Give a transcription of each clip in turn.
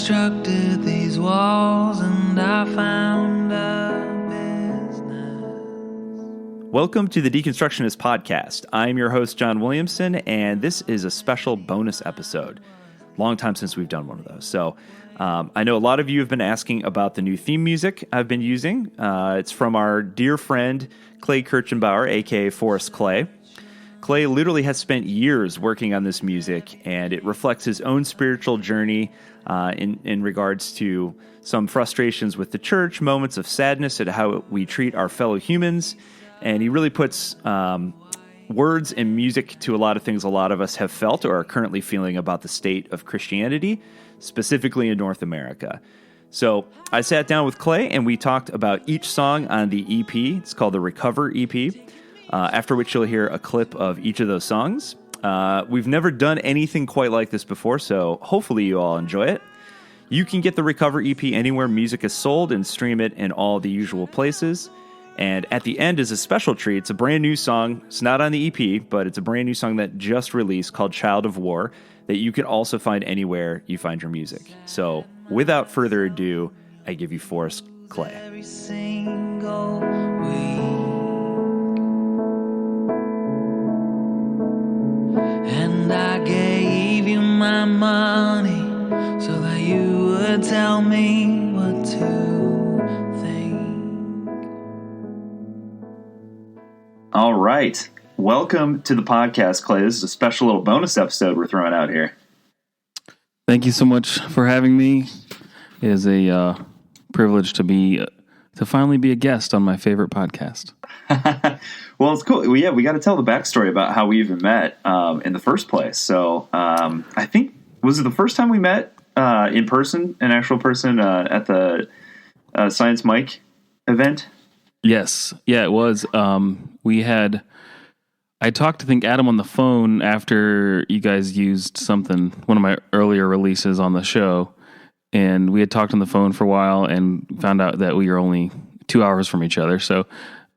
deconstructed these walls and I found a business. Welcome to the Deconstructionist Podcast. I'm your host, John Williamson, and this is a special bonus episode. Long time since we've done one of those. So I know a lot of you have been asking about the new theme music I've been using. It's from our dear friend, Clay Kirchenbauer, a.k.a. Forrest Clay. Clay literally has spent years working on this music, and it reflects his own spiritual journey in regards to some frustrations with the church, moments of sadness at how we treat our fellow humans, and he really puts words and music to a lot of things a lot of us have felt or are currently feeling about the state of Christianity, specifically in North America. So I sat down with Clay, and we talked about each song on the EP. It's called the Recover EP. After which you'll hear a clip of each of those songs. We've never done anything quite like this before, so hopefully you all enjoy it. You can get the Recover EP anywhere music is sold and stream it in all the usual places. And at the end is a special treat. It's a brand new song. It's not on the EP, but it's a brand new song that just released called Child of War that you can also find anywhere you find your music. So without further ado, I give you Forrest Clay. Every single week. And I gave you my money so that you would tell me what to think. All right. Welcome to the podcast, Clay. This is a special little bonus episode we're throwing out here. Thank you so much for having me. It is a privilege to finally be a guest on my favorite podcast. Well, it's cool. We got to tell the backstory about how we even met in the first place. So I think, was it the first time we met in person, an actual person at the Science Mike event? Yes. Yeah, it was. I talked to Adam on the phone after you guys used one of my earlier releases on the show. And we had talked on the phone for a while and found out that we were only 2 hours from each other. So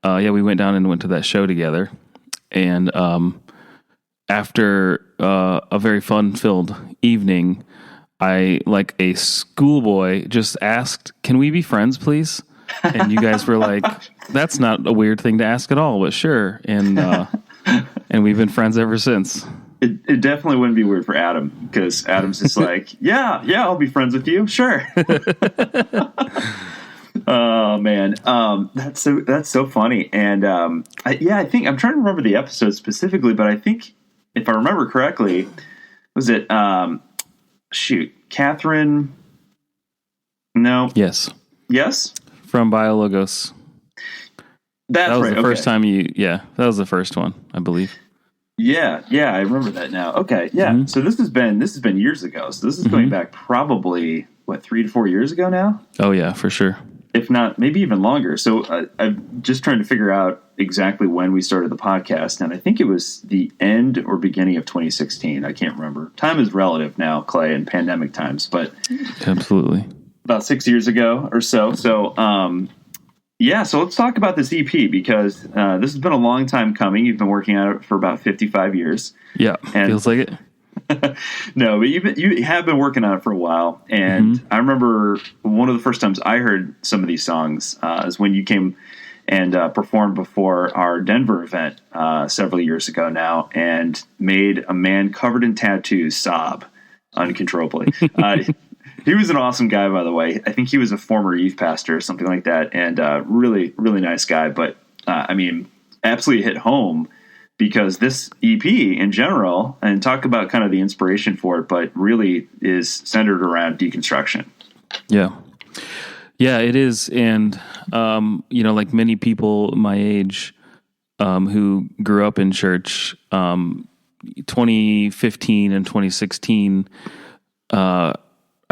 we went down and went to that show together. And after a very fun-filled evening, I, like a schoolboy, just asked, "Can we be friends, please?" And you guys were like, "That's not a weird thing to ask at all, but sure." And and we've been friends ever since. It definitely wouldn't be weird for Adam, because Adam's just like, yeah, I'll be friends with you, sure. Oh man, that's so funny. And I think I'm trying to remember the episode specifically, but I think if I remember correctly, was it Catherine? No. Yes. From Biologos. That was right. The first time that was the first one, I believe. Yeah, I remember that now. Okay, yeah. Mm-hmm. So this has been years ago. So this is going back probably 3 to 4 years ago now. Oh yeah, for sure. If not, maybe even longer. So I'm just trying to figure out exactly when we started the podcast, and I think it was the end or beginning of 2016. I can't remember. Time is relative now, Clay, in pandemic times, but absolutely about 6 years ago or so. So so let's talk about this EP, because this has been a long time coming. You've been working on it for about 55 years. Yeah, feels like it. No, but you have been working on it for a while. And I remember one of the first times I heard some of these songs is when you came and performed before our Denver event several years ago now, and made a man covered in tattoos sob uncontrollably. He was an awesome guy, by the way. I think he was a former youth pastor or something like that, and really, really nice guy. But, absolutely hit home, because this EP in general, and talk about kind of the inspiration for it, but really is centered around deconstruction. Yeah. Yeah, it is. And, like many people my age who grew up in church, 2015 and 2016,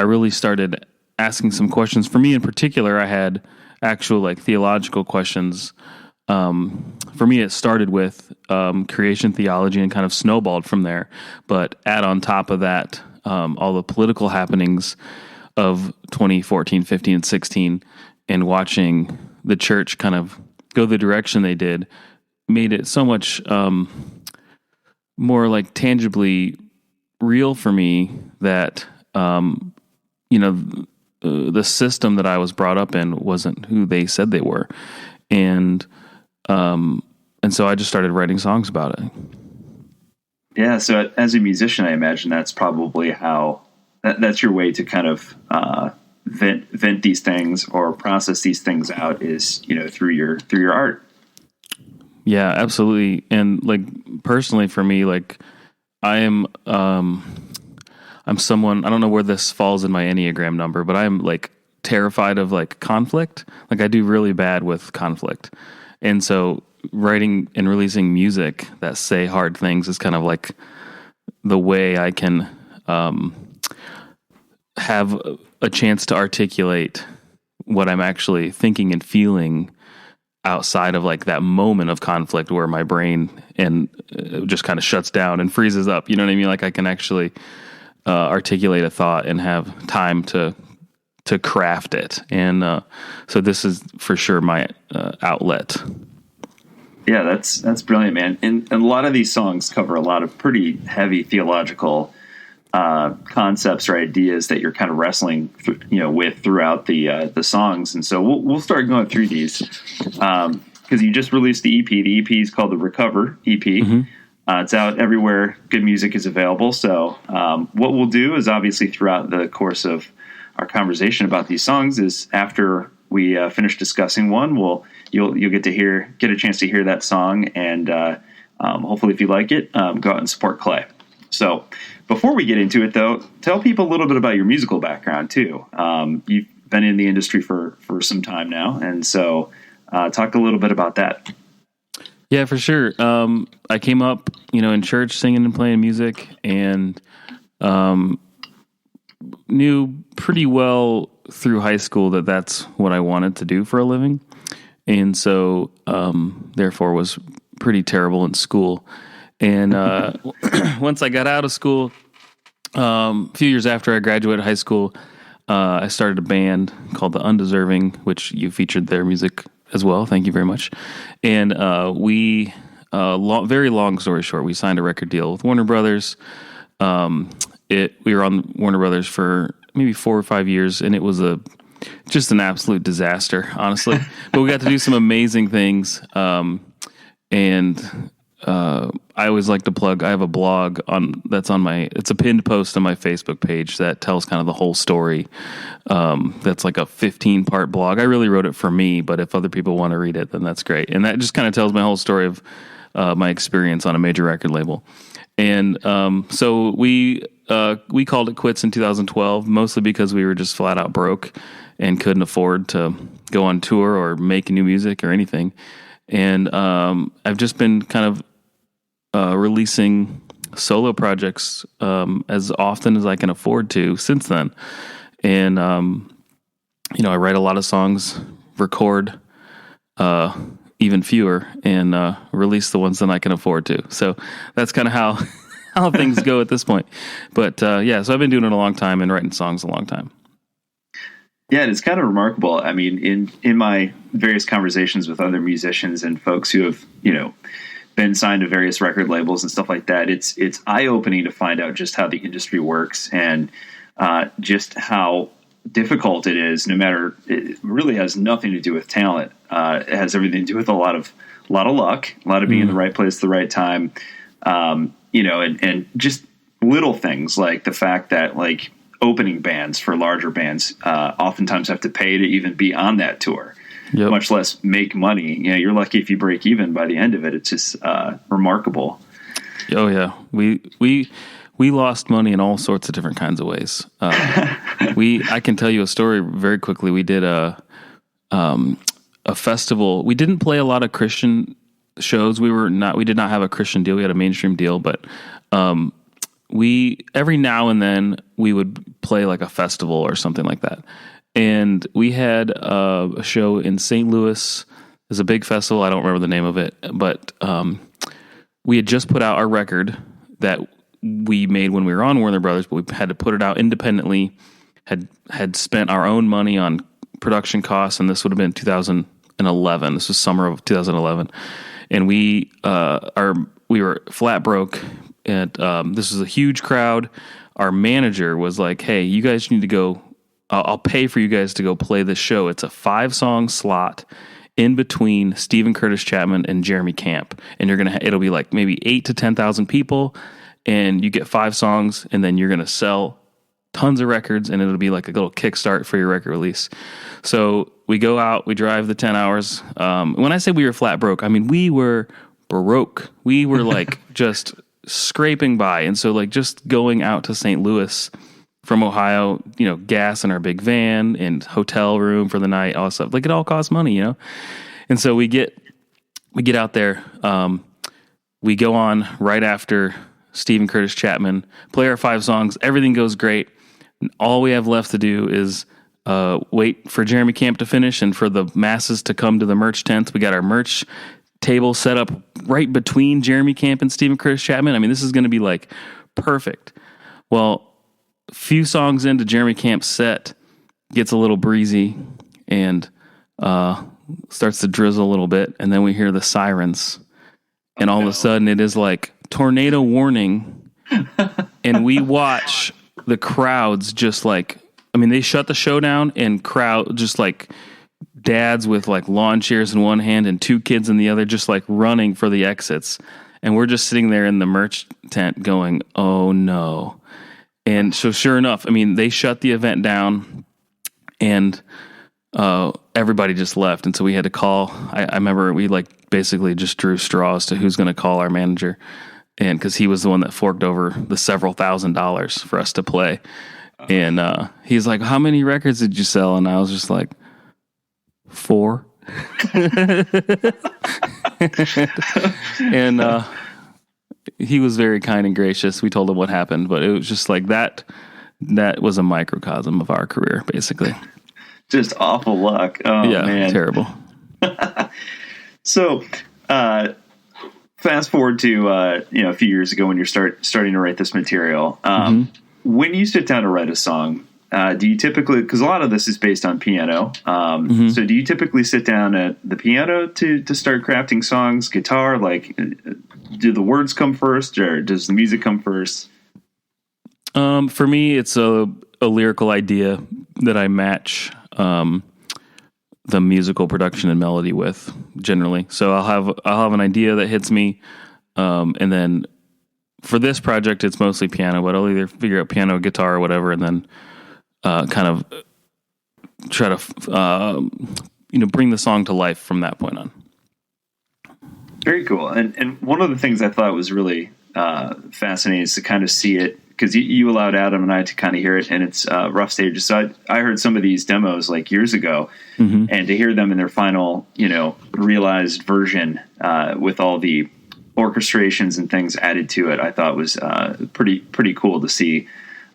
I really started asking some questions. For me in particular, I had actual theological questions. For me, it started with creation theology and kind of snowballed from there. But add on top of that, all the political happenings of 2014, 15, and 16, and watching the church kind of go the direction they did, made it so much more tangibly real for me that the system that I was brought up in wasn't who they said they were. And so I just started writing songs about it. Yeah. So as a musician, I imagine that's probably how that's your way to kind of vent these things or process these things out is, through your art. Yeah, absolutely. And like personally for me, like I'm someone, I don't know where this falls in my Enneagram number, but I'm like terrified of like conflict. Like I do really bad with conflict. And so writing and releasing music that say hard things is kind of like the way I can have a chance to articulate what I'm actually thinking and feeling outside of like that moment of conflict where my brain just kind of shuts down and freezes up. You know what I mean? Like I can actually articulate a thought and have time to craft it. And so this is for sure my outlet. Yeah, that's brilliant, man. And a lot of these songs cover a lot of pretty heavy theological concepts or ideas that you're kind of wrestling with throughout the songs. And so we'll start going through these because you just released the EP. The EP is called the Recover EP. Mm-hmm. It's out everywhere good music is available. So what we'll do is obviously throughout the course of our conversation about these songs is after we finish discussing one, you'll get a chance to hear that song, and hopefully if you like it, go out and support Clay. So before we get into it, though, tell people a little bit about your musical background too. You've been in the industry for some time now, and so talk a little bit about that. Yeah, for sure. I came up, in church singing and playing music, and knew pretty well through high school that that's what I wanted to do for a living. And so, therefore was pretty terrible in school. And once I got out of school, a few years after I graduated high school, I started a band called The Undeserving, which you featured their music as well. Thank you very much. And we, very long story short, we signed a record deal with Warner Brothers. We were on Warner Brothers for maybe 4 or 5 years, and it was just an absolute disaster, honestly. But we got to do some amazing things. And I always like to plug, I have a blog it's a pinned post on my Facebook page that tells kind of the whole story. That's like a 15-part blog. I really wrote it for me, but if other people want to read it, then that's great. And that just kind of tells my whole story of my experience on a major record label. And so we called it quits in 2012, mostly because we were just flat out broke and couldn't afford to go on tour or make new music or anything. And I've just been kind of releasing solo projects as often as I can afford to since then. And, I write a lot of songs, record even fewer, and release the ones that I can afford to. So that's kind of how things go at this point. But so I've been doing it a long time and writing songs a long time. Yeah, and it's kind of remarkable. I mean, in my various conversations with other musicians and folks who have, been signed to various record labels and stuff like that, it's eye-opening to find out just how the industry works and just how difficult it is. It really has nothing to do with talent. It has everything to do with a lot of luck, a lot of being in the right place at the right time. And just little things like the fact that like opening bands for larger bands oftentimes have to pay to even be on that tour, much less make money. You're lucky if you break even by the end of it. It's just remarkable. Oh yeah. We lost money in all sorts of different kinds of ways. I can tell you a story very quickly. We did a festival. We didn't play a lot of Christian shows. We did not have a Christian deal. We had a mainstream deal, but we every now and then we would play like a festival or something like that. And we had a show in St. Louis. There's a big festival. I don't remember the name of it, but we had just put out our record that we made when we were on Warner Brothers, but we had to put it out independently. Had spent our own money on production costs, and this would have been 2011. This was summer of 2011, and we were flat broke. And this was a huge crowd. Our manager was like, "Hey, you guys need to go I'll pay for you guys to go play this show. It's a 5-song slot in between Stephen Curtis Chapman and Jeremy Camp. And it'll be like maybe 8 to 10,000 people, and you get 5 songs, and then you're going to sell tons of records, and it'll be like a little kickstart for your record release. So we go out, we drive the 10 hours. When I say we were flat broke, I mean, we were broke. We were like just scraping by. And so like just going out to St. Louis from Ohio, gas in our big van and hotel room for the night, all that stuff. Like it all costs money, And so we get out there. We go on right after Stephen Curtis Chapman, play our 5 songs. Everything goes great. And all we have left to do is wait for Jeremy Camp to finish and for the masses to come to the merch tents. We got our merch table set up right between Jeremy Camp and Stephen Curtis Chapman. I mean, this is going to be like perfect. Well, a few songs into Jeremy Camp's set, gets a little breezy and starts to drizzle a little bit, and then we hear the sirens, and all of a sudden it is like tornado warning, and we watch the crowds just like, I mean, they shut the show down, and crowd just like dads with like lawn chairs in one hand and 2 kids in the other, just like running for the exits, and we're just sitting there in the merch tent going, oh no. And so sure enough, I mean, they shut the event down, and everybody just left. And so we had to call. I remember we like basically just drew straws to who's going to call our manager. And cause he was the one that forked over the several $1,000s for us to play. And he's like, how many records did you sell? And I was just like, 4. And he was very kind and gracious. We told him what happened, but it was just like that was a microcosm of our career, basically. Just awful luck. Oh, yeah, man. Terrible. So, fast forward to a few years ago when you're starting to write this material. When you sit down to write a song, do you typically, because a lot of this is based on piano, so do you typically sit down at the piano to start crafting songs, guitar? Like, do the words come first, or does the music come first? For me, it's a lyrical idea that I match the musical production and melody with, generally. So I'll have an idea that hits me, and then for this project, it's mostly piano, but I'll either figure out piano, guitar, or whatever, and then kind of try to bring the song to life from that point on. Very cool. And one of the things I thought was really fascinating is to kind of see it, because you allowed Adam and I to kind of hear it in its rough stages. So I heard some of these demos like years ago, and to hear them in their final, realized version with all the orchestrations and things added to it, I thought was pretty cool to see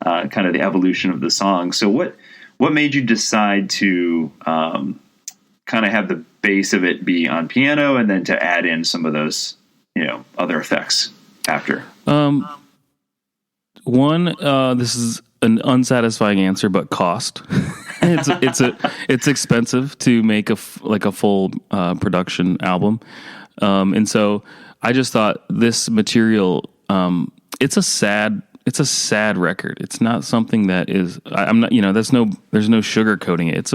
kind of the evolution of the song. So what made you decide to kind of have the base of it be on piano and then to add in some of those, other effects after? One, this is an unsatisfying answer, but cost. It's expensive to make a full production album, and so I just thought this material. It's a sad record. It's not something that is. I'm not. There's no sugarcoating it.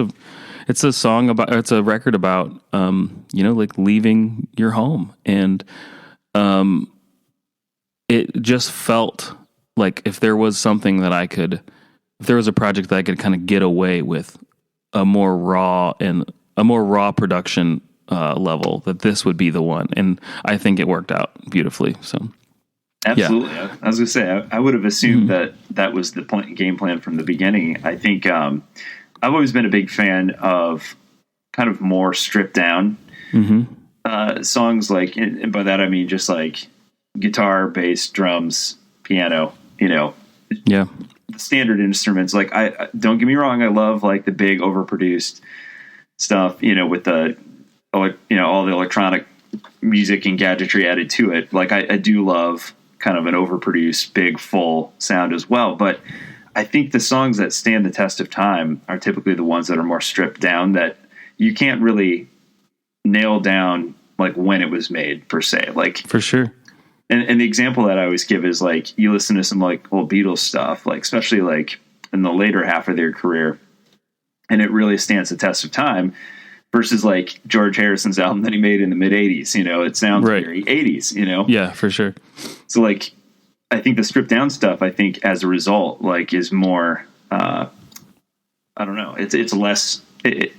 It's a song about. It's a record about. Like leaving your home, and it just felt like if there was something that if there was a project that I could kind of get away with a more raw production level, that this would be the one. And I think it worked out beautifully. So absolutely. Yeah. I was going to say, I would have assumed that was the game plan from the beginning. I think I've always been a big fan of kind of more stripped down songs, like, and by that I mean just like guitar, bass, drums, piano, yeah, the standard instruments. Like, I don't get me wrong, I love like the big overproduced stuff, with the all the electronic music and gadgetry added to it. Like, I do love kind of an overproduced big full sound as well, but I think the songs that stand the test of time are typically the ones that are more stripped down, that you can't really nail down like when it was made per se. Like, for sure. And the example that I always give is like, you listen to some like old Beatles stuff, like especially like in the later half of their career, and it really stands the test of time. Versus like George Harrison's album that he made in the mid '80s, it sounds very '80s, Yeah, for sure. So like, I think the stripped down stuff, I think as a result, like is more, I don't know. It's less, I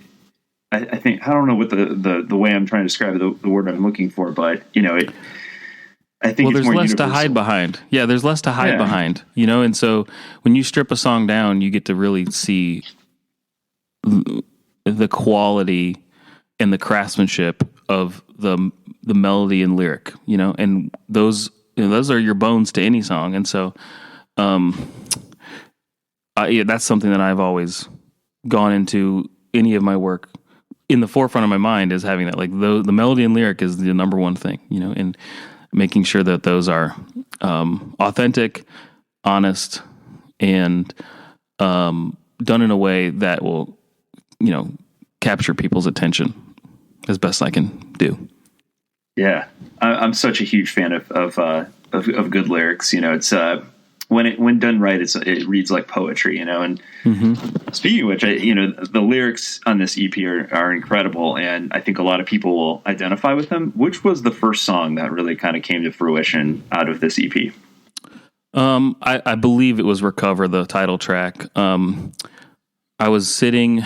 think, I don't know what the way I'm trying to describe it, the word I'm looking for, but I think there's more less universal. to hide behind. Yeah, there's less to hide behind, and so when you strip a song down, you get to really see the quality and the craftsmanship of the melody and lyric, and those are your bones to any song. And so, that's something that I've always gone into any of my work in the forefront of my mind, is having that, like the melody and lyric is the number one thing, and making sure that those are authentic, honest, and done in a way that will, capture people's attention as best I can do. Yeah, I'm such a huge fan of good lyrics. It's when done right, it reads like poetry. And speaking of which, the lyrics on this EP are incredible, and I think a lot of people will identify with them. Which was the first song that really kind of came to fruition out of this EP? I believe it was "Recover," the title track. I was sitting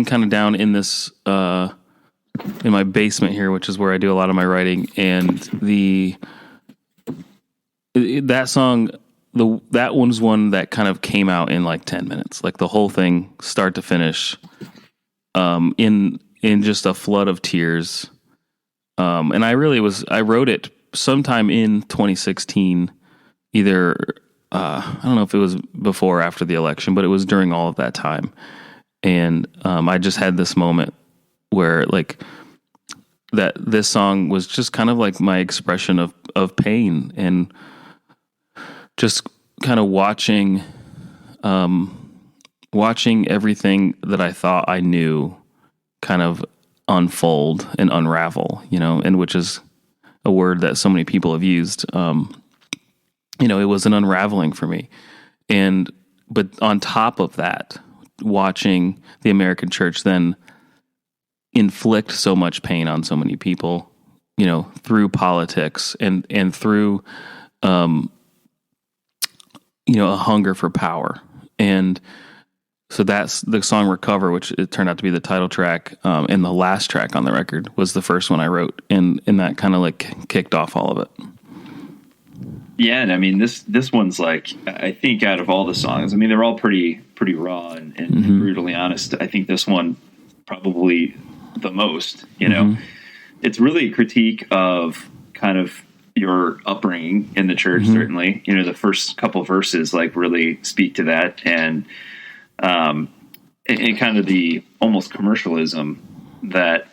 kind of down in this in my basement here, which is where I do a lot of my writing, and that song, that one's one that kind of came out in like 10 minutes, like the whole thing, start to finish, in just a flood of tears. And I wrote it sometime in 2016, either I don't know if it was before or after the election, but it was during all of that time. And I just had this moment where like that this song was just kind of like my expression of pain, and just kind of watching everything that I thought I knew kind of unfold and unravel, and which is a word that so many people have used. It was an unraveling for me. But on top of that, watching the American church then inflict so much pain on so many people, through politics and through, a hunger for power. And so that's the song "Recover," which it turned out to be the title track. And the last track on the record was the first one I wrote. And that kind of like kicked off all of it. Yeah, and I mean this one's like, I think out of all the songs, I mean they're all pretty raw and brutally honest. I think this one probably the most. It's really a critique of kind of your upbringing in the church. Certainly, the first couple verses like really speak to that, and kind of the almost commercialism that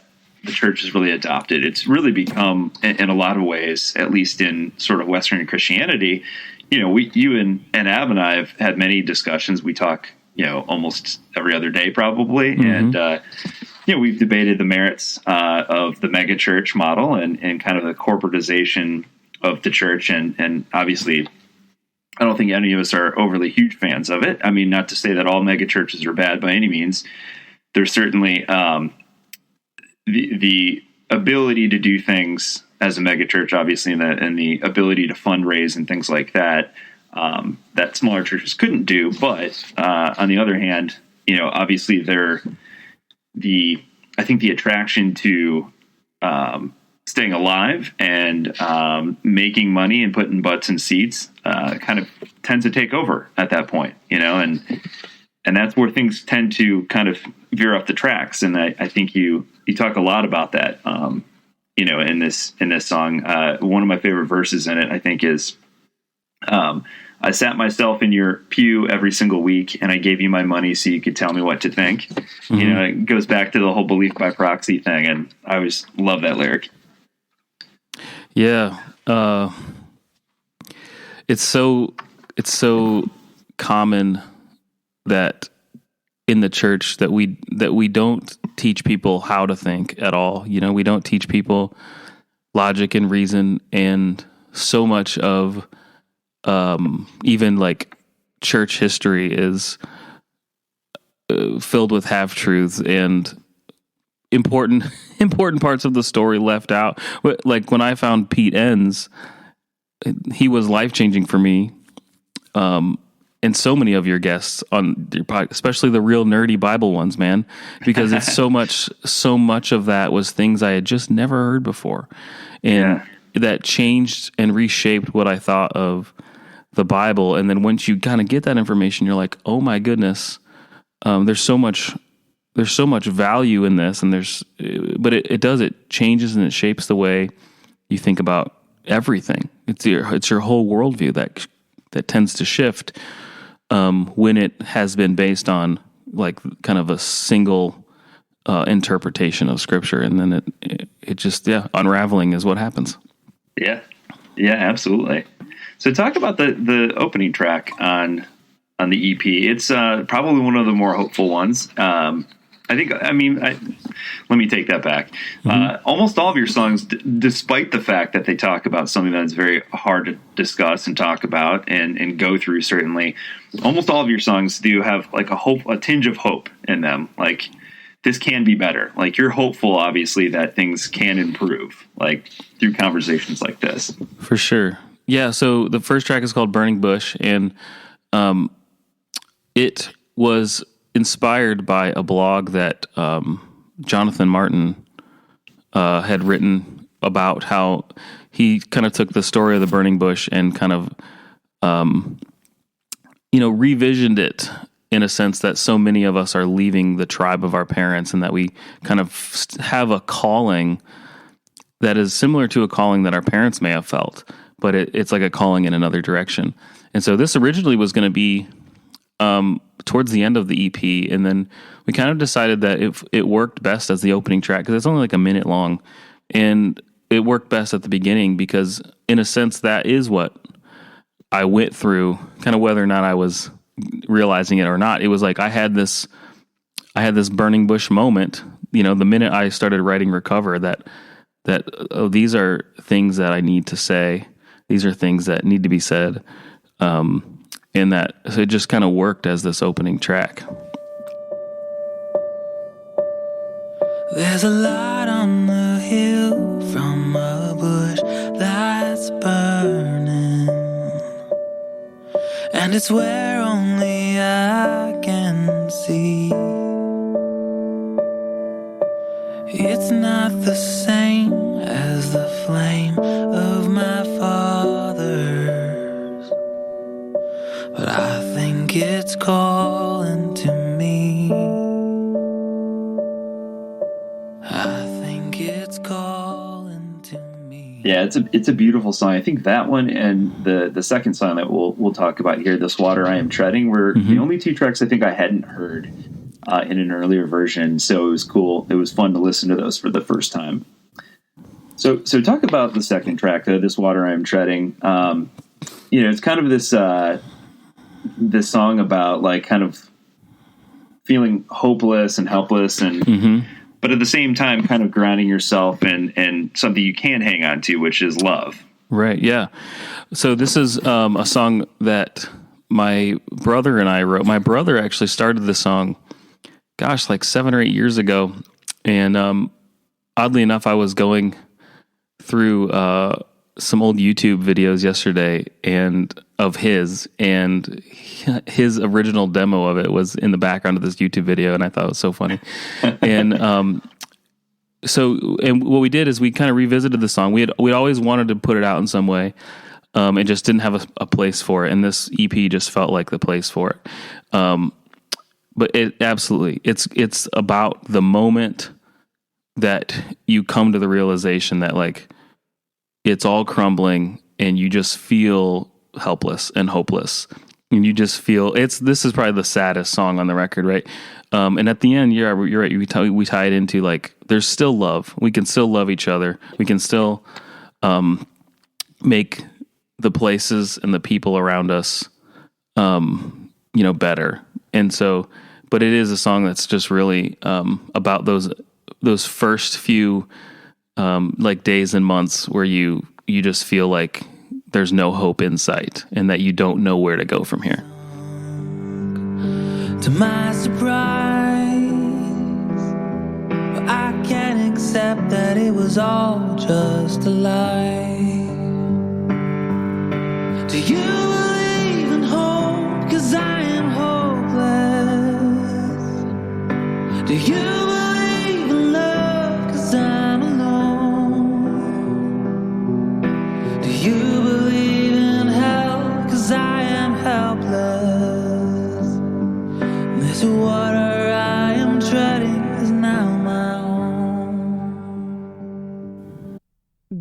the church has really adopted. It's really become, in a lot of ways, at least in sort of Western Christianity, you and Ab and I have had many discussions. We talk, almost every other day probably. And, we've debated the merits of the mega church model and kind of the corporatization of the church. And obviously, I don't think any of us are overly huge fans of it. I mean, not to say that all mega churches are bad by any means. There's certainly, the ability to do things as a megachurch, obviously, and the ability to fundraise and things like that, that smaller churches couldn't do. But on the other hand, obviously I think the attraction to staying alive and making money and putting butts in seats kind of tends to take over at that point, and that's where things tend to kind of veer off the tracks. And I think you talk a lot about that, in this song. One of my favorite verses in it, I think, is, I sat myself in your pew every single week and I gave you my money so you could tell me what to think. It goes back to the whole belief by proxy thing. And I always love that lyric. Yeah. It's so common that in the church that we don't teach people how to think at all. We don't teach people logic and reason, and so much of even like church history is filled with half truths and important parts of the story left out. Like when I found Pete Enns, he was life changing for me. And so many of your guests on your podcast, especially the real nerdy Bible ones, man, because it's so much of that was things I had just never heard before. And that changed and reshaped what I thought of the Bible. And then once you kind of get that information, you're like, oh my goodness, there's so much value in this. And but it changes and it shapes the way you think about everything. It's your whole worldview that tends to shift when it has been based on like kind of a single interpretation of Scripture, and then it just unraveling is what happens. Yeah, absolutely. So talk about the opening track on the EP. It's probably one of the more hopeful ones. Let me take that back. Almost all of your songs, despite the fact that they talk about something that's very hard to discuss and talk about and go through, certainly, almost all of your songs do have like a tinge of hope in them. Like, this can be better. Like, you're hopeful, obviously, that things can improve, like through conversations like this. For sure. Yeah. So the first track is called Burning Bush, and it was inspired by a blog that Jonathan Martin had written about how he kind of took the story of the burning bush and kind of revisioned it in a sense that so many of us are leaving the tribe of our parents, and that we kind of have a calling that is similar to a calling that our parents may have felt, but it's like a calling in another direction. And so this originally was going to be towards the end of the EP, and then we kind of decided that it worked best as the opening track because it's only like a minute long, and it worked best at the beginning because, in a sense, that is what I went through, kind of whether or not I was realizing it or not. It was like I had this burning bush moment, the minute I started writing Recover, that these are things that I need to say, these are things that need to be said. And that so it just kind of worked as this opening track. There's a light on the hill from a bush that's burning, and it's where only I can see. It's not the same as the flame of my father's, but I think it's calling to me. I think it's calling to me. Yeah, it's a beautiful song. I think that one and the second song that we'll talk about here, This Water I Am Treading, were the only two tracks I think I hadn't heard in an earlier version. So it was cool. It was fun to listen to those for the first time. So talk about the second track, This Water I Am Treading. It's kind of this song about like kind of feeling hopeless and helpless, and but at the same time kind of grounding yourself in something you can hang on to, which is love. Right. Yeah. So this is a song that my brother and I wrote. My brother actually started the song, like 7 or 8 years ago. And oddly enough, I was going through some old YouTube videos yesterday of his original demo of it was in the background of this YouTube video, and I thought it was so funny. And what we did is we kind of revisited the song. We always wanted to put it out in some way, and just didn't have a place for it. And this EP just felt like the place for it. But it absolutely, it's about the moment that you come to the realization that like it's all crumbling and you just feel helpless and hopeless. And you just feel this is probably the saddest song on the record, right? And at the end, you're right. We tie it into like, there's still love. We can still love each other. We can still make the places and the people around us, better. And so, but it is a song that's just really about those first few like days and months where you just feel like there's no hope in sight and that you don't know where to go from here. to my surprise. But I can't accept that it was all just a lie. Do you believe in hope? 'Cause I am hopeless. Do you believe in love? 'Cause I'm alone. Do you believe in hell? 'Cause I am helpless. This water I am treading is now my own.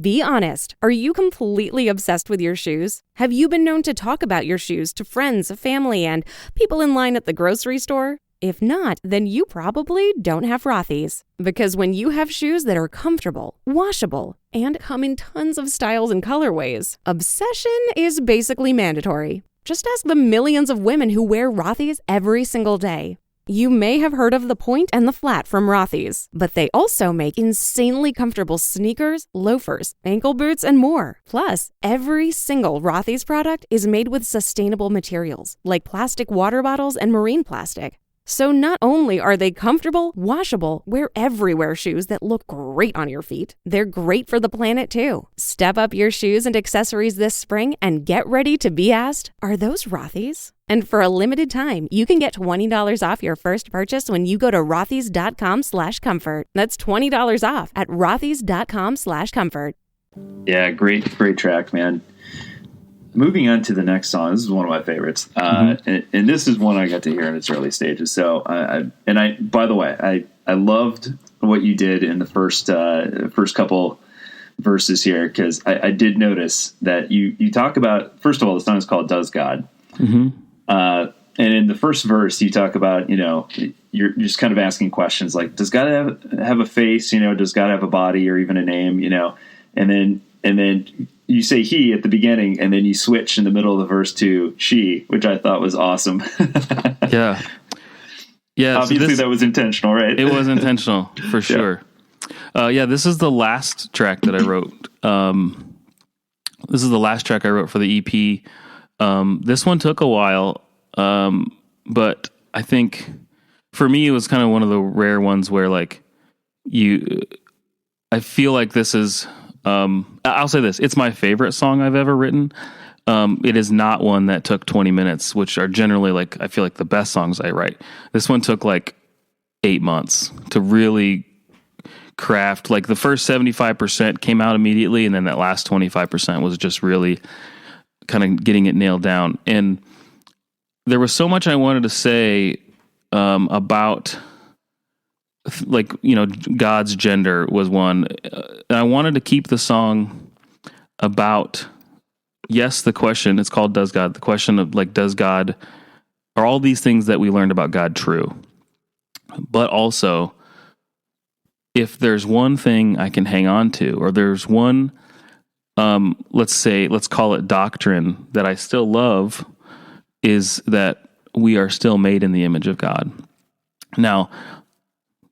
Be honest. Are you completely obsessed with your shoes? Have you been known to talk about your shoes to friends, family, and people in line at the grocery store? If not, then you probably don't have Rothy's. Because when you have shoes that are comfortable, washable, and come in tons of styles and colorways, obsession is basically mandatory. Just ask the millions of women who wear Rothy's every single day. You may have heard of the Point and the Flat from Rothy's, but they also make insanely comfortable sneakers, loafers, ankle boots, and more. Plus, every single Rothy's product is made with sustainable materials, like plastic water bottles and marine plastic. So not only are they comfortable, washable, wear everywhere shoes that look great on your feet, they're great for the planet too. Step up your shoes and accessories this spring and get ready to be asked, are those Rothy's? And for a limited time, you can get $20 off your first purchase when you go to rothys.com/comfort. That's $20 off at rothys.com/comfort. Yeah, great track, man. Moving on to the next song, this is one of my favorites, and this is one I got to hear in its early stages. So, by the way, I loved what you did in the first couple verses here, because I did notice that you talk about, first of all, the song is called "Does God," and in the first verse you talk about, you're just kind of asking questions like, does God have a face? Does God have a body or even a name? And then you say he at the beginning, and then you switch in the middle of the verse to she, which I thought was awesome. Yeah. Obviously that was intentional, right? It was intentional for sure. This is the last track that I wrote. This is the last track I wrote for the EP. This one took a while, but I think for me it was kind of one of the rare ones where I feel like this is. I'll say this, it's my favorite song I've ever written. It is not one that took 20 minutes, which are generally I feel like the best songs I write. This one took 8 months to really craft. The first 75% came out immediately, and then that last 25% was just really kind of getting it nailed down. And there was so much I wanted to say about God's gender was one. And I wanted to keep the song about, yes, the question, it's called Does God? The question of does God, are all these things that we learned about God true? But also, if there's one thing I can hang on to, or there's one, let's call it doctrine that I still love, is that we are still made in the image of God. Now,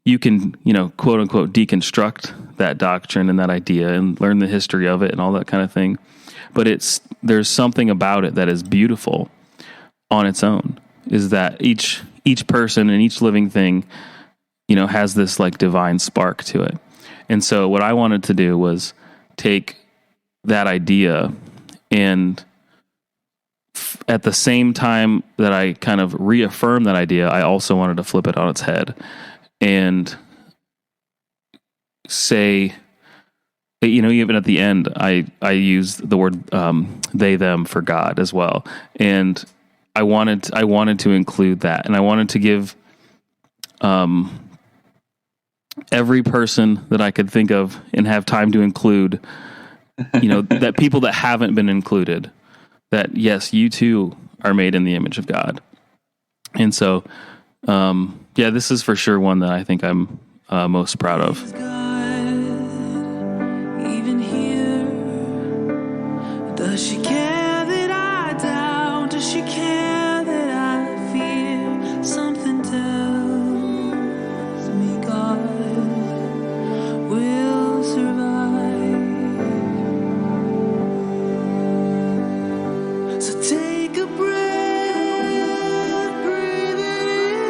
you can, quote unquote, deconstruct that doctrine and that idea and learn the history of it and all that kind of thing. But there's something about it that is beautiful on its own, is that each person and each living thing, has this divine spark to it. And so what I wanted to do was take that idea and at the same time that I kind of reaffirm that idea, I also wanted to flip it on its head and say, even at the end, I use the word they, them for God as well. And I wanted to include that. And I wanted to give every person that I could think of and have time to include, that people that haven't been included, that yes, you too are made in the image of God. And so, this is for sure one that I think I'm most proud of. Even here, does she care that I doubt? Does she care that I fear? Something tells me God will survive. So take a breath, breathe it in.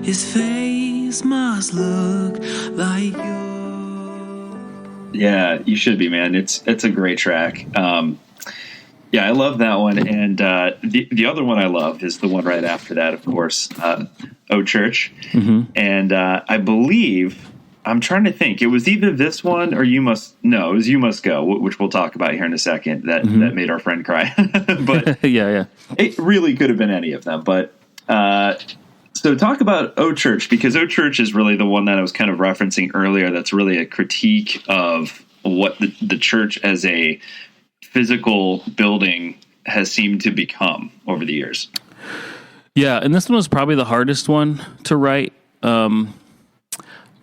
his face must look like yours. Yeah, you should be, man. It's a great track. Yeah, I love that one. And the other one I love is the one right after that, of course, O Church. Mm-hmm. And I believe, I'm trying to think, it was either this one or it was You Must Go, which we'll talk about here in a second, that made our friend cry. But yeah. It really could have been any of them. But so talk about O Church, because O Church is really the one that I was kind of referencing earlier. That's really a critique of what the church as a physical building has seemed to become over the years. Yeah, and this one was probably the hardest one to write.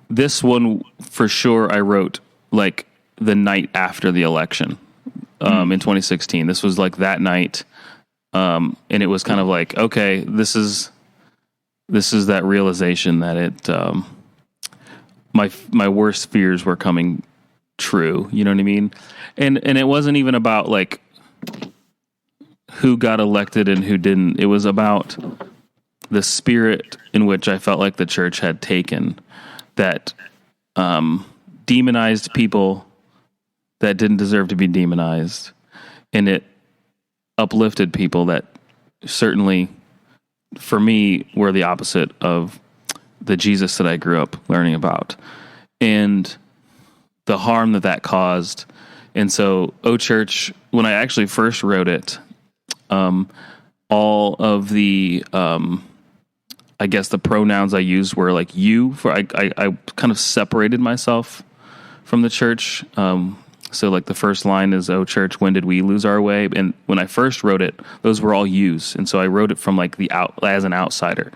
This one, for sure, I wrote like the night after the election in 2016. This was like that night, and it was kind of like, okay, this is that realization that it my worst fears were coming true. You know what I mean? And it wasn't even about like who got elected and who didn't. It was about the spirit in which I felt like the church had taken that demonized people that didn't deserve to be demonized, and it uplifted people that certainly, for me, were the opposite of the Jesus that I grew up learning about, and the harm that caused. And so, O Church, when I actually first wrote it, all of the, I guess the pronouns I used were like you. I kind of separated myself from the church. So like the first line is, "O Church, when did we lose our way?" And when I first wrote it, those were all yous. And so I wrote it from like as an outsider.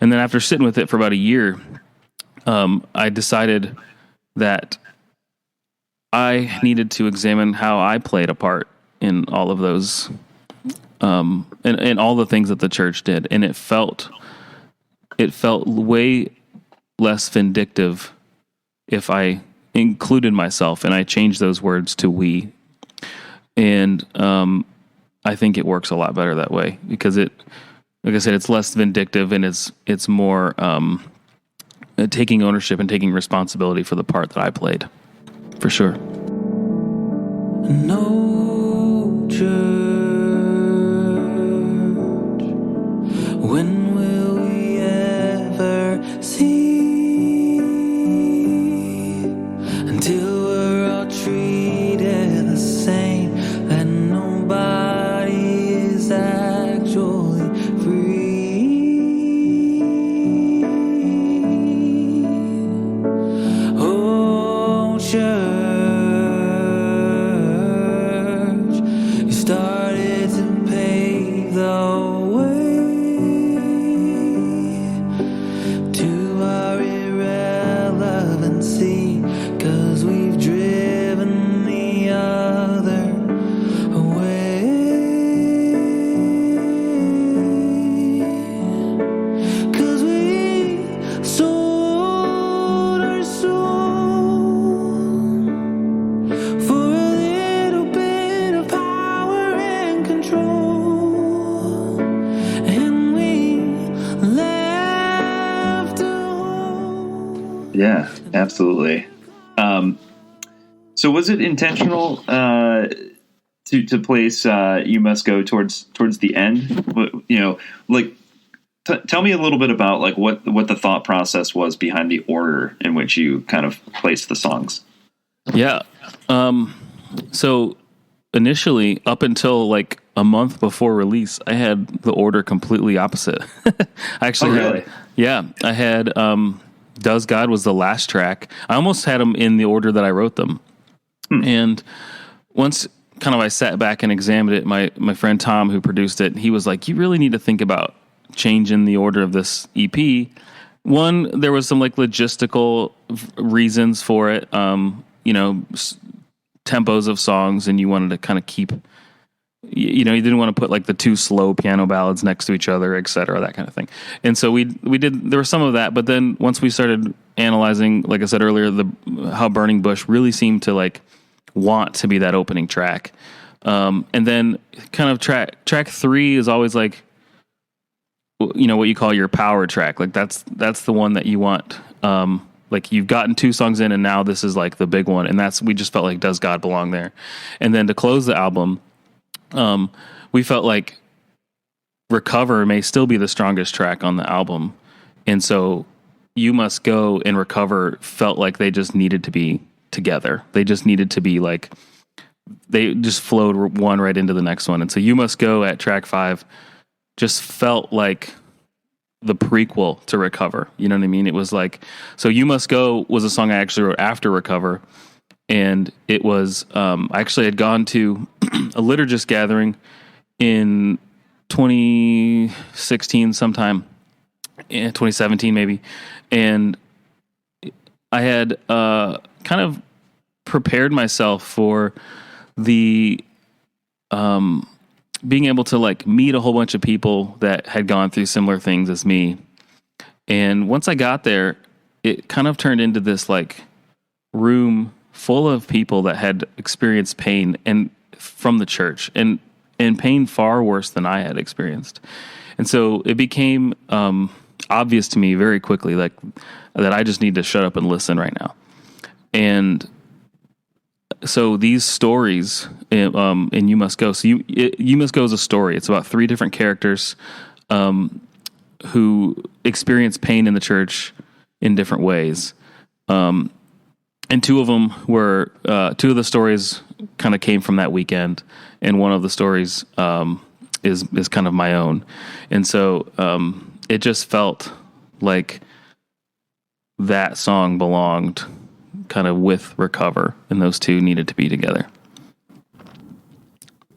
And then after sitting with it for about a year, I decided that I needed to examine how I played a part in all of those, and all the things that the church did. And it felt way less vindictive if I included myself, and I changed those words to we. And I think it works a lot better that way, because it, like I said, it's less vindictive, and it's more taking ownership and taking responsibility for the part that I played, for sure. No church, when will we ever see? Until we're all treated the same, that nobody is actually free. Oh, church, started to pave the way to our irrelevancy, 'cause we've driven the other away. 'Cause we sold our soul for a little bit of power and control, and we left a hole. Yeah, absolutely. So was it intentional to place You Must Go towards the end? You know, like tell me a little bit about like what the thought process was behind the order in which you kind of placed the songs. Yeah. So initially, up until like a month before release, I had the order completely opposite. I actually really? I had Does God was the last track. I almost had them in the order that I wrote them. And once kind of I sat back and examined it, my friend Tom, who produced it, he was like, "You really need to think about changing the order of this EP." One, there was some like logistical reasons for it. Tempos of songs, and you wanted to kind of keep, you didn't want to put like the two slow piano ballads next to each other, et cetera, that kind of thing. And so we did, there was some of that, but then once we started analyzing, like I said earlier, how Burning Bush really seemed to like want to be that opening track. And then kind of track 3 is always like you know, what you call your power track. Like that's the one that you want. Like you've gotten 2 songs in and now this is like the big one. And we just felt like, does God belong there? And then to close the album, we felt like Recover may still be the strongest track on the album. And so You Must Go and Recover felt like they just needed to be together. They just needed to be like, they just flowed one right into the next one. And so You Must Go at track 5 just felt like the prequel to Recover. You know what I mean? It was like, so You Must Go was a song I actually wrote after Recover. And it was, I actually had gone to a liturgist gathering in 2016 sometime, in 2017 maybe. And I had kind of prepared myself for the being able to like meet a whole bunch of people that had gone through similar things as me. And once I got there, it kind of turned into this like room full of people that had experienced pain and from the church and pain far worse than I had experienced. And so it became obvious to me very quickly like that I just need to shut up and listen right now. And so these stories in You Must Go. So You Must Go is a story. It's about 3 different characters who experience pain in the church in different ways. And 2 of them were 2 of the stories kind of came from that weekend, and one of the stories is kind of my own. And so it just felt like that song belonged kind of with Recover, and those 2 needed to be together.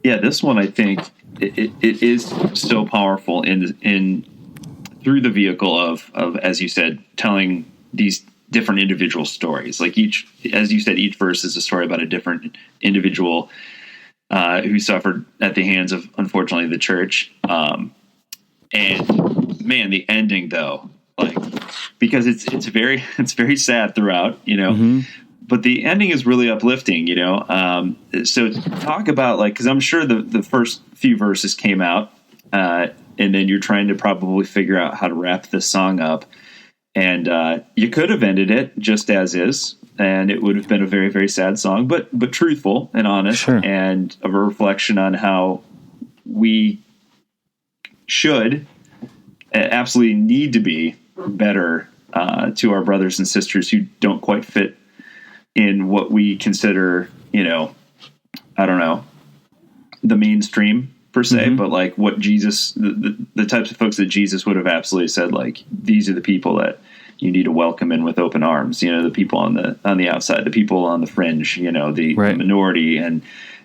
Yeah, this one I think it is so powerful in through the vehicle of as you said, telling these different individual stories. Like each, as you said, each verse is a story about a different individual who suffered at the hands of, unfortunately, the church. And man, the ending though, like, because it's very sad throughout, you know, mm-hmm. But the ending is really uplifting, you know? So talk about like, cause I'm sure the first few verses came out, and then you're trying to probably figure out how to wrap this song up. And you could have ended it just as is, and it would have been a very, very sad song, but truthful and honest, sure. And a reflection on how we should absolutely need to be better to our brothers and sisters who don't quite fit in what we consider, you know, I don't know, the mainstream per se, mm-hmm. But like what Jesus, the types of folks that Jesus would have absolutely said, like, these are the people that you need to welcome in with open arms, you know, the people on the outside, the people on the fringe, you know, the minority and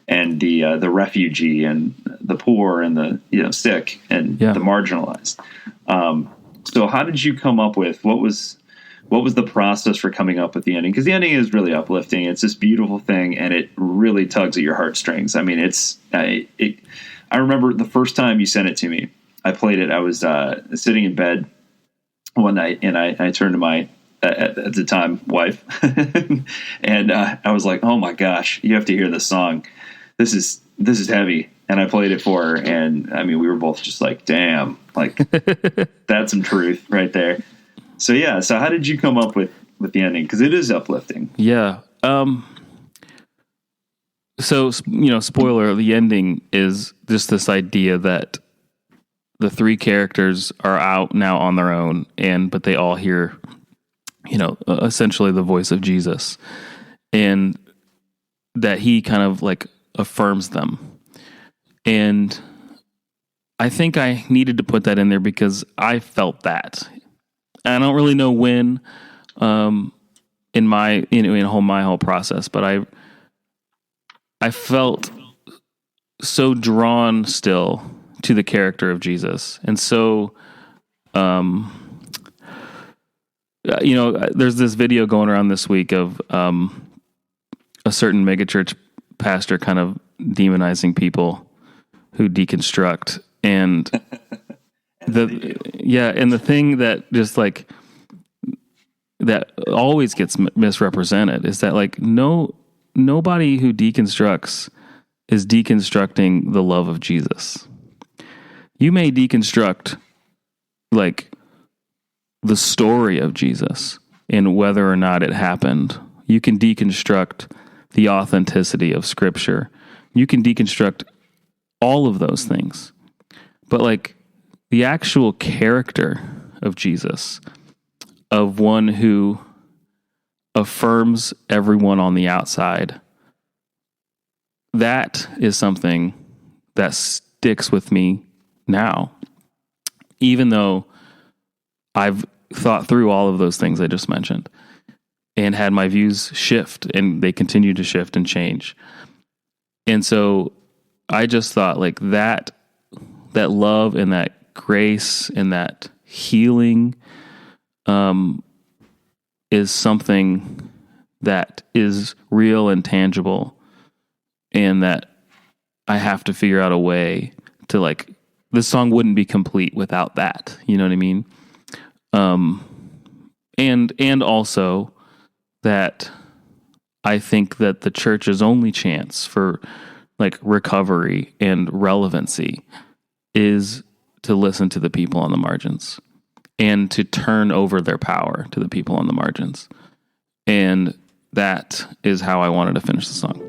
the refugee and the poor and the, you know, sick and the marginalized. So how did you come up with, what was the process for coming up with the ending? Because the ending is really uplifting. It's this beautiful thing, and it really tugs at your heartstrings. I mean, I remember the first time you sent it to me, I played it. I was sitting in bed one night, and I turned to my, at the time, wife, and I was like, oh my gosh, you have to hear this song. This is heavy. And I played it for her, and I mean, we were both just like, damn, like that's some truth right there. So yeah, so how did you come up with the ending? Because it is uplifting. Yeah. So, you know, spoiler, the ending is just this idea that the 3 characters are out now on their own, but they all hear, you know, essentially the voice of Jesus, and that he kind of like affirms them. And I think I needed to put that in there because I felt that. I don't really know when, in my whole process, but I felt so drawn still to the character of Jesus. And so, you know, there's this video going around this week of a certain megachurch pastor kind of demonizing people who deconstruct. And and the thing that just like that always gets misrepresented is that like nobody who deconstructs is deconstructing the love of Jesus. You may deconstruct like the story of Jesus and whether or not it happened. You can deconstruct the authenticity of Scripture. You can deconstruct all of those things. But like the actual character of Jesus, of one who affirms everyone on the outside, that is something that sticks with me now. Even though I've thought through all of those things I just mentioned and had my views shift, and they continue to shift and change. And so I just thought like that love and that grace and that healing is something that is real and tangible, and that I have to figure out a way to, like, this song wouldn't be complete without that. You know what I mean? And also that I think that the church's only chance for like recovery and relevancy is to listen to the people on the margins and to turn over their power to the people on the margins. And that is how I wanted to finish the song.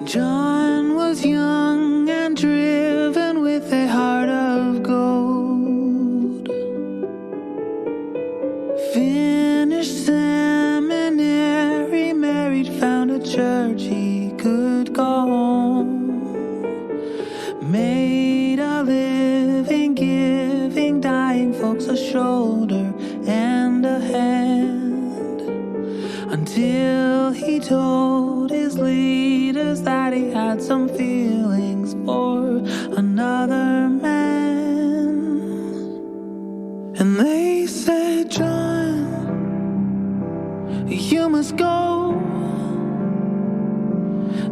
John was young and driven with a heart of gold. Finished seminary, married, found a church he could go home. Made a living, giving dying folks a shoulder and a hand, until he told his leaders that he had some feelings for another man. And they said, John, you must go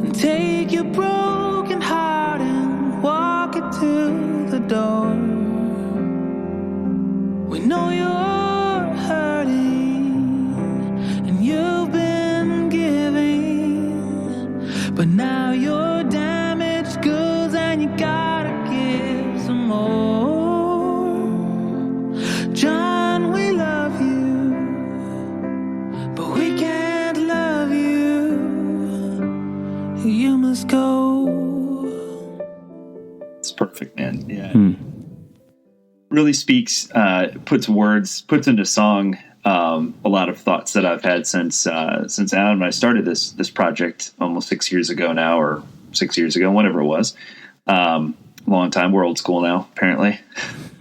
and take your broken heart and walk it to the door. We know you're hurting and you've been giving, but now you're damaged goods and you gotta give some more. John, we love you, but we can't love you. You must go. It's perfect, man. Yeah. Really speaks, puts into song a lot of thoughts that I've had since Adam and I started this project almost 6 years ago now, or 6 years ago, whatever it was. Long time. We're old school now, apparently.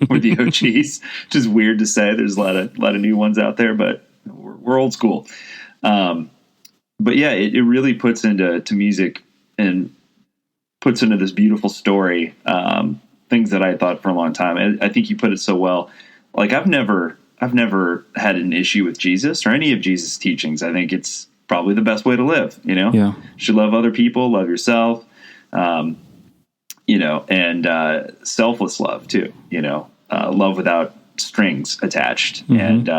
We're the OGs, which is weird to say. There's a lot of new ones out there, but we're old school. But yeah, it really puts into music and puts into this beautiful story, things that I thought for a long time. I think you put it so well. Like I've never had an issue with Jesus or any of Jesus' teachings. I think it's probably the best way to live, you know? Yeah. You should love other people, love yourself, and selfless love too, love without strings attached. Mm-hmm.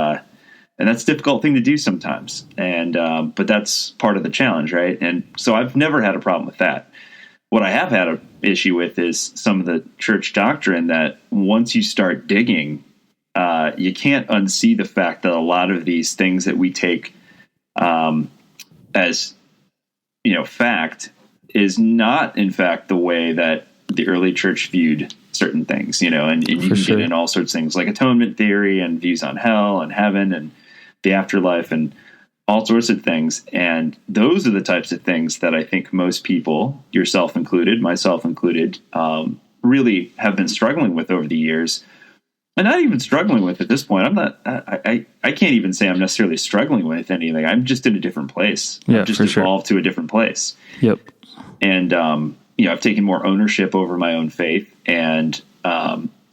And that's a difficult thing to do sometimes. But that's part of the challenge, right? And so I've never had a problem with that. What I have had an issue with is some of the church doctrine that once you start digging, you can't unsee the fact that a lot of these things that we take as, fact is not, in fact, the way that the early church viewed certain things, and you can get in all sorts of things like atonement theory and views on hell and heaven and the afterlife and all sorts of things. And those are the types of things that I think most people, yourself included, myself included, really have been struggling with over the years. And not even struggling with at this point. I can't even say I'm necessarily struggling with anything. I'm just in a different place. Yeah, I've just evolved to a different place. Yep. And, I've taken more ownership over my own faith. And,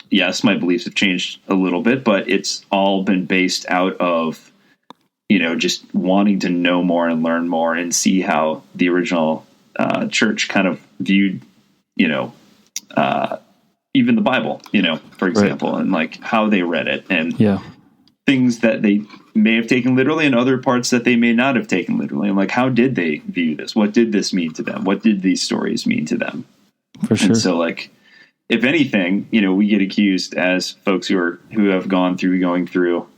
yes, my beliefs have changed a little bit, but it's all been based out of, just wanting to know more and learn more and see how the original church kind of viewed, even the Bible, for example, right. And like how they read it and things that they may have taken literally and other parts that they may not have taken literally. And like, how did they view this? What did this mean to them? What did these stories mean to them? For sure. And so like, if anything, we get accused as folks who have going through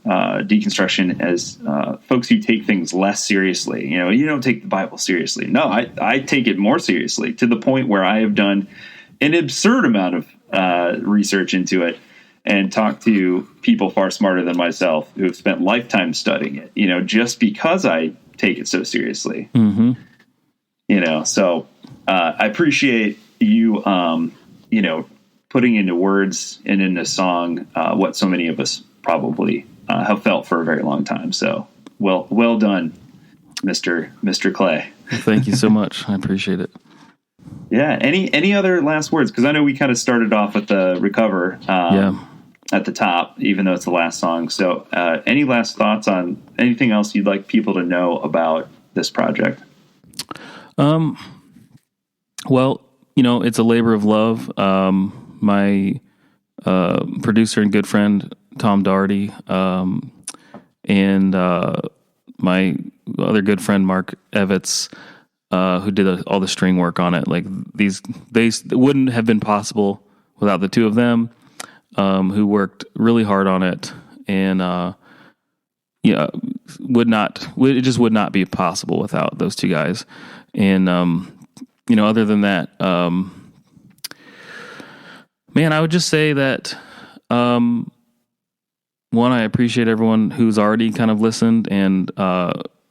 deconstruction as folks who take things less seriously. You don't take the Bible seriously. No, I take it more seriously, to the point where I have done an absurd amount of research into it and talked to people far smarter than myself who have spent lifetimes studying it, just because I take it so seriously. Mm-hmm. So I appreciate you, putting into words and into song what so many of us probably have felt for a very long time. So well done, Mr. Clay. Thank you so much. I appreciate it. Yeah. Any other last words? Because I know we kind of started off with the Recover at the top, even though it's the last song. So any last thoughts on anything else you'd like people to know about this project? Well, it's a labor of love. My producer and good friend, Tom Doherty, and my other good friend, Mark Evitz, who did all the string work on it. Like they wouldn't have been possible without the two of them, who worked really hard on it, and it just would not be possible without those two guys. And other than that, man, I would just say that one, I appreciate everyone who's already kind of listened, and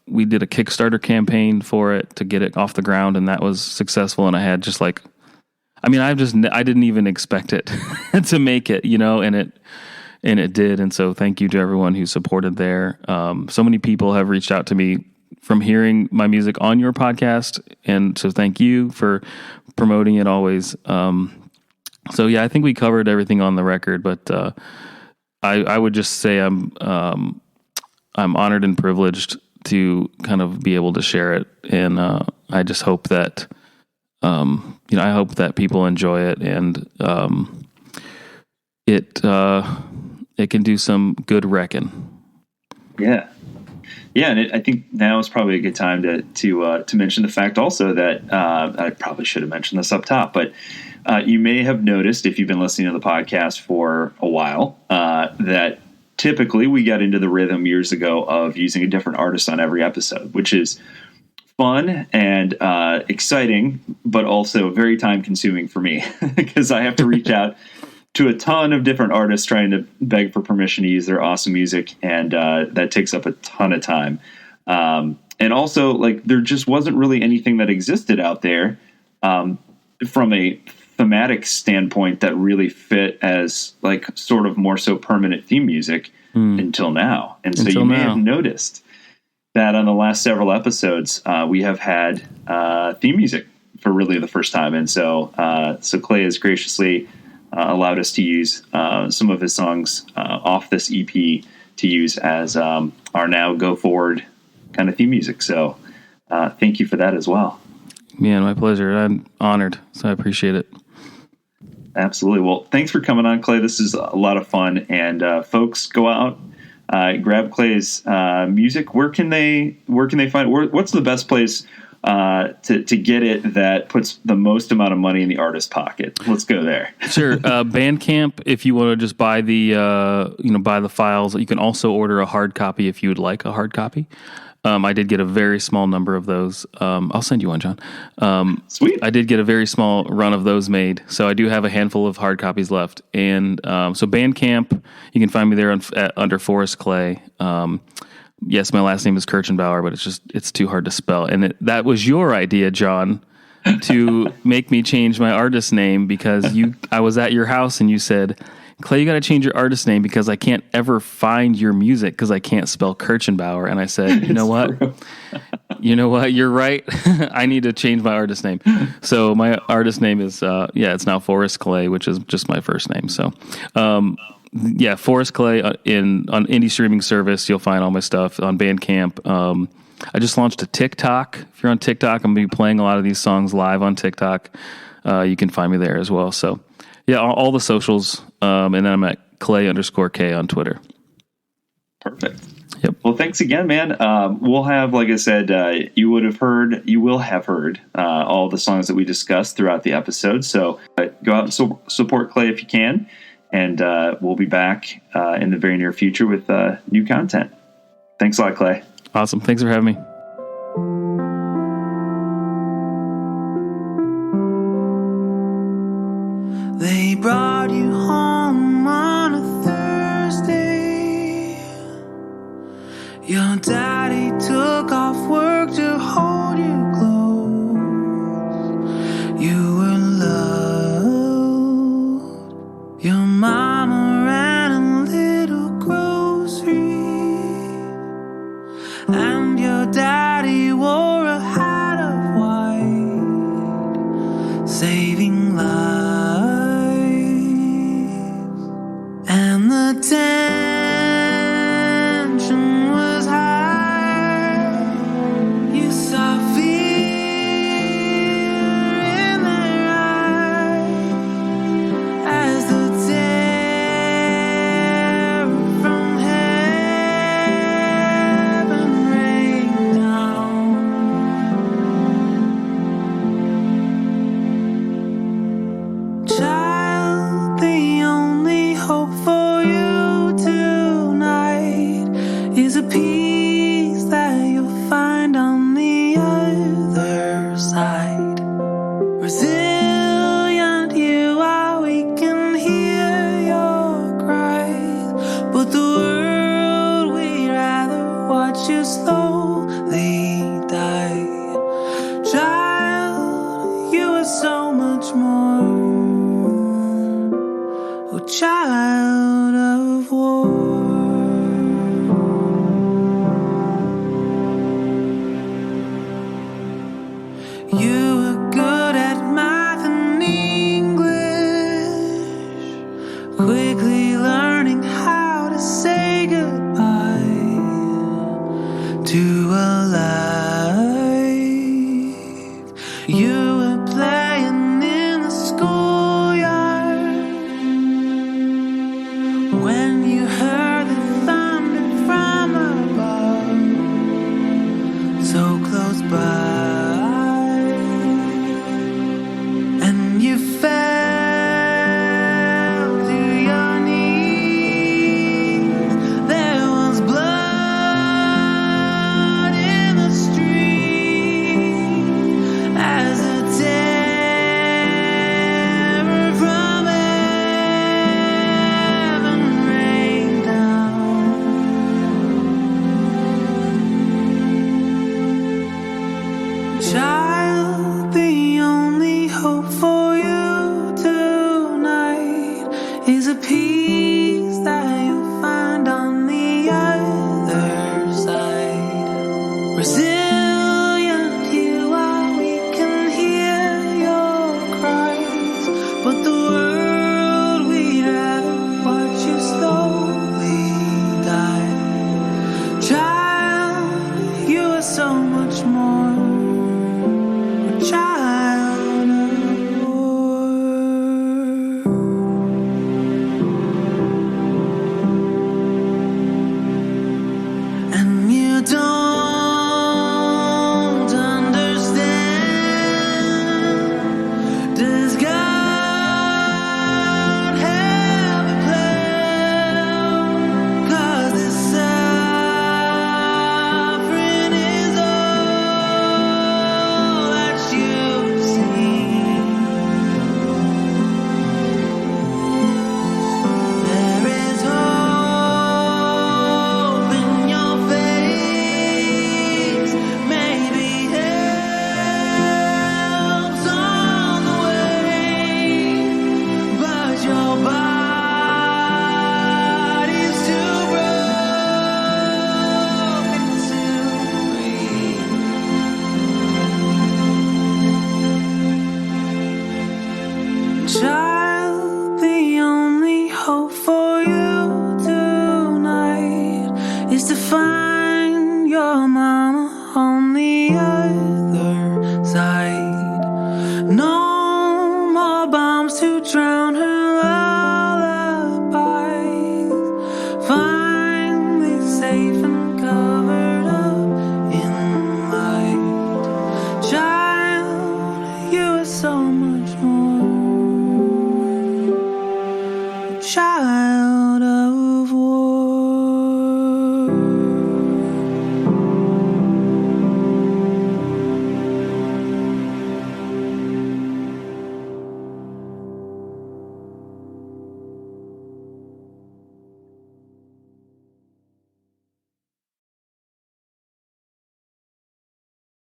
we did a Kickstarter campaign for it to get it off the ground, and that was successful. And I had just I didn't even expect it to make it, and it did. And so thank you to everyone who supported there. So many people have reached out to me from hearing my music on your podcast, and so thank you for promoting it always. So yeah, I think we covered everything on the record, but I would just say I'm honored and privileged to kind of be able to share it, and I just hope that I hope that people enjoy it, and it can do some good wrecking. Yeah. Yeah, and I think now is probably a good time to mention the fact also that I probably should have mentioned this up top, but you may have noticed, if you've been listening to the podcast for a while, that typically we got into the rhythm years ago of using a different artist on every episode, which is fun and exciting, but also very time consuming for me because I have to reach out to a ton of different artists trying to beg for permission to use their awesome music. And that takes up a ton of time. And also, like, there just wasn't really anything that existed out there from a thematic standpoint that really fit as like sort of more so permanent theme music until now. And so you may have noticed that on the last several episodes, we have had theme music for really the first time. And so Clay has graciously allowed us to use some of his songs off this EP to use as our now go forward kind of theme music. So thank you for that as well. Man, my pleasure. I'm honored. So I appreciate it. Absolutely. Well, thanks for coming on, Clay. This is a lot of fun. And folks, go out, grab Clay's music. Where can they find it? What's the best place to get it that puts the most amount of money in the artist's pocket? Let's go there. Sure. Bandcamp, if you want to just buy the files. You can also order a hard copy if you would like a hard copy. I did get a very small number of those. I'll send you one, John. Sweet. I did get a very small run of those made, so I do have a handful of hard copies left. And so Bandcamp, you can find me there under Forrest Clay. Yes, my last name is Kirchenbauer, but it's too hard to spell. And that was your idea, John, to make me change my artist name because I was at your house and you said, Clay, you got to change your artist name because I can't ever find your music because I can't spell Kirchenbauer. And I said, you know what? You're right. I need to change my artist name. So my artist name is, it's now Forrest Clay, which is just my first name. So, Forrest Clay on indie streaming service. You'll find all my stuff on Bandcamp. I just launched a TikTok. If you're on TikTok, I'm going to be playing a lot of these songs live on TikTok. You can find me there as well. So yeah, all the socials. And then I'm at Clay_K on Twitter. Perfect. Yep. Well, thanks again, man. We'll have, like I said, you will have heard all the songs that we discussed throughout the episode. So go out and support Clay if you can. And we'll be back in the very near future with new content. Thanks a lot, Clay. Awesome. Thanks for having me. They brought you home on a Thursday. Your daddy took off work to hold you close. You were loved. Your mama ran a little grocery, and your daddy wore a hat of white, saving lives. And the tension was high. You saw fear in their eyes as the terror from heaven rained down. Child, the only hope for you tonight is a peace that you'll find on the other side. Resilient you are, we can hear your cries, but the world we'd rather watch you slowly die. Child, you are so much more. Oh, child of war. You were good at math and English, quickly learning how to say goodbye to a life. You were playing in the schoolyard when you heard the thunder from above, so close by. And you fell to your knees. There was blood in the street as the terror from heaven rained down. Child, the only hope for you tonight is a peace that you'll find on the other side. Resilient you are, we can hear your cries, but the world we'd rather watch you slowly die. Child, you are so much more. Child of war. And you don't understand. Does God have a plan? 'Cause this suffering is all that you've seen. There is hope in your face. Maybe help's on the way, but your body's too broken to breathe. Child, the only hope for you tonight is to find your mama on the other side. No more bombs to drown her lullabies. Finally safe and so much more. Try